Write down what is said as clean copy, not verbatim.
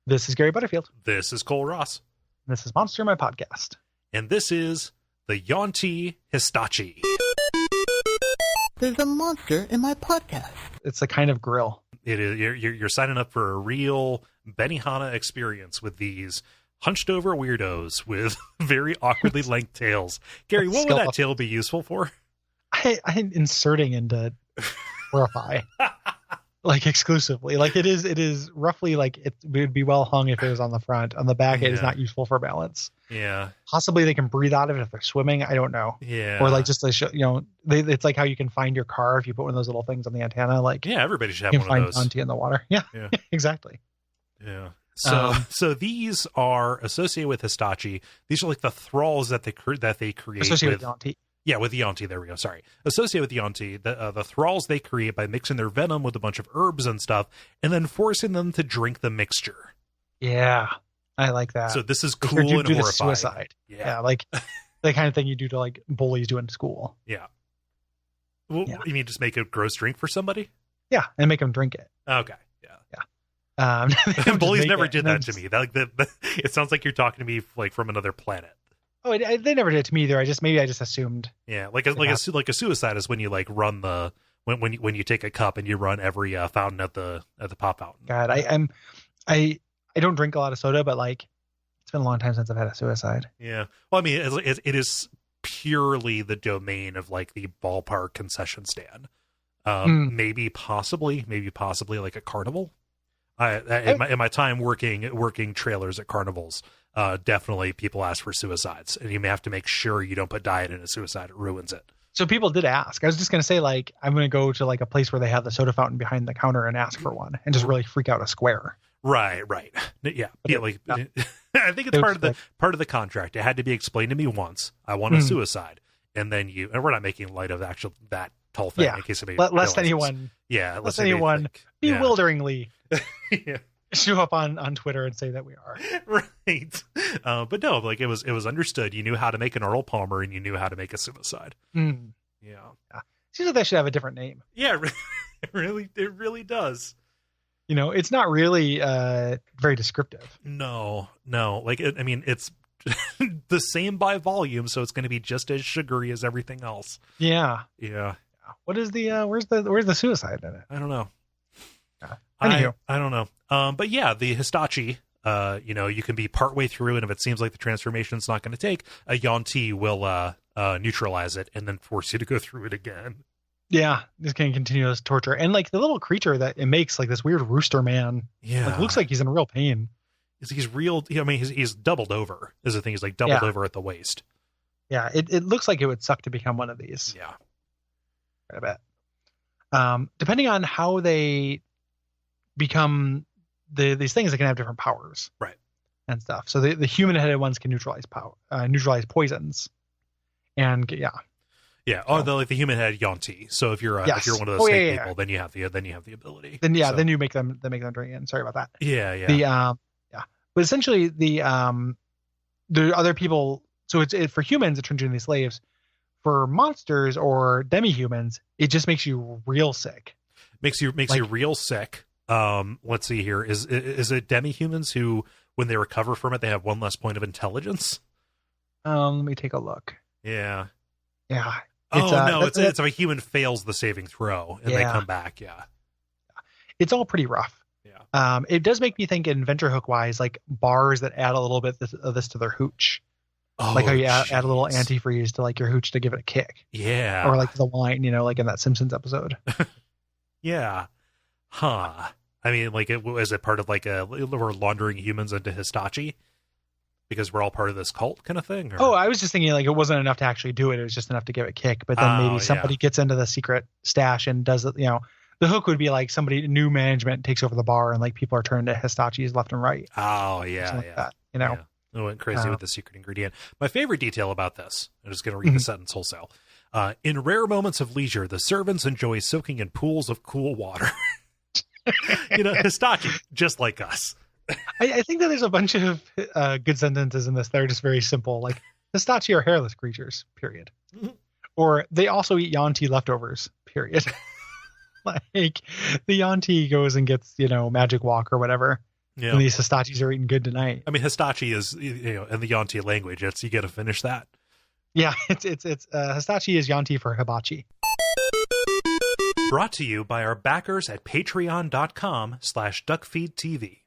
This is Gary Butterfield. This is Cole Ross. This is Monster, my podcast. And this is the Yuan-ti Histachii. There's a monster in my podcast. It's a kind of grill. It is. You're signing up for a real Benihana experience with these hunched over weirdos with very awkwardly length tails. Gary, what would that tail be useful for? I'm inserting into Horrify. Like exclusively. Like it is roughly like it would be well hung if it was on the front. On the back, it is not useful for balance. Yeah. Possibly they can breathe out of it if they're swimming. I don't know. Yeah. Or like just it's like how you can find your car if you put one of those little things on the antenna. Like everybody should have one of those. Yuan-ti in the water. Yeah. Exactly. Yeah. So these are associated with Histachii. These are like the thralls that they create associated with Yuan-ti. Yeah, with the Yuan-ti. There we go. Sorry. Associated with the Yuan-ti, the thralls they create by mixing their venom with a bunch of herbs and stuff, and then forcing them to drink the mixture. Yeah, I like that. So this is cool and horrifying. The suicide. Yeah, like the kind of thing you do to like bullies do in school. Yeah. Well, you mean just make a gross drink for somebody? Yeah, and make them drink it. Okay. Yeah. Bullies never did that to me. It sounds like you're talking to me like from another planet. Oh, they never did it to me either. I just assumed. Yeah, like a suicide is when you like run the when you take a cup and you run every fountain at the pop fountain. God, I don't drink a lot of soda, but like it's been a long time since I've had a suicide. Yeah, well, I mean, it is purely the domain of like the ballpark concession stand. Maybe possibly like a carnival. In my time working trailers at carnivals. Definitely people ask for suicides, and you may have to make sure you don't put diet in a suicide. It ruins it. So people did ask. I was just going to say, like, I'm going to go to like a place where they have the soda fountain behind the counter and ask for one and just really freak out a square. Right. Yeah. I think it's part of the contract. It had to be explained to me once. I want a suicide. And then and we're not making light of that whole thing in case anybody lest anyone bewilderingly show up on Twitter and say that we are right. But no, like it was understood. You knew how to make an Earl Palmer and you knew how to make a suicide. Yeah. Seems like they should have a different name. Yeah, it really does. You know, it's not really very descriptive. No. Like it's the same by volume, so it's going to be just as sugary as everything else. Yeah. What is the where's the suicide in it? I don't know. Anywho. I don't know. But yeah, the Histachii, you can be partway through, and if it seems like the transformation's not going to take, a Yuan-ti will neutralize it and then force you to go through it again. Yeah, this can continue this torture. And like the little creature that it makes, like this weird rooster man, like, looks like he's in real pain. He's real. I mean, he's doubled over is the thing. He's like doubled over at the waist. Yeah, it looks like it would suck to become one of these. Yeah. I bet. Depending on how they become these things, that can have different powers, right, and stuff. So the human-headed ones can neutralize poisons, and the human-headed Yuan-ti. So if you're one of those people, then you have the ability. Then you make them drink it. Sorry about that. Yeah. But essentially the other people. So it's for humans, it turns you into these slaves. For monsters or demi-humans, it just makes you real sick. Makes you real sick. Let's see here. Is it demi-humans who, when they recover from it, they have one less point of intelligence? Let me take a look. Yeah. It's if a human fails the saving throw and they come back. Yeah. It's all pretty rough. Yeah. It does make me think adventure hook wise, like bars that add a little bit of this to their hooch. Oh, like how you add a little antifreeze to like your hooch to give it a kick. Yeah. Or like the wine, like in that Simpsons episode. Yeah. Huh. I mean, like, is it part of like we're laundering humans into Histachii because we're all part of this cult kind of thing? Or? Oh, I was just thinking like it wasn't enough to actually do it. It was just enough to give it a kick. But then maybe somebody gets into the secret stash and does it. The hook would be like new management takes over the bar and like people are turned to Histachis left and right. Oh yeah, like that, Yeah. I went crazy with the secret ingredient. My favorite detail about this, I'm just going to read the sentence wholesale. In rare moments of leisure, the servants enjoy soaking in pools of cool water. Histachii, just like us. I think that there's a bunch of good sentences in this that are just very simple. Like, Histachii are hairless creatures, period. Mm-hmm. Or they also eat Yuan-ti leftovers, period. Like, the Yuan-ti goes and gets, magic walk or whatever. And these Histachis are eating good tonight. I mean, Histachii is, in the Yuan-ti language, you got to finish that. Yeah, it's Histachii is Yuan-ti for hibachi. Brought to you by our backers at patreon.com/Duckfeed.tv.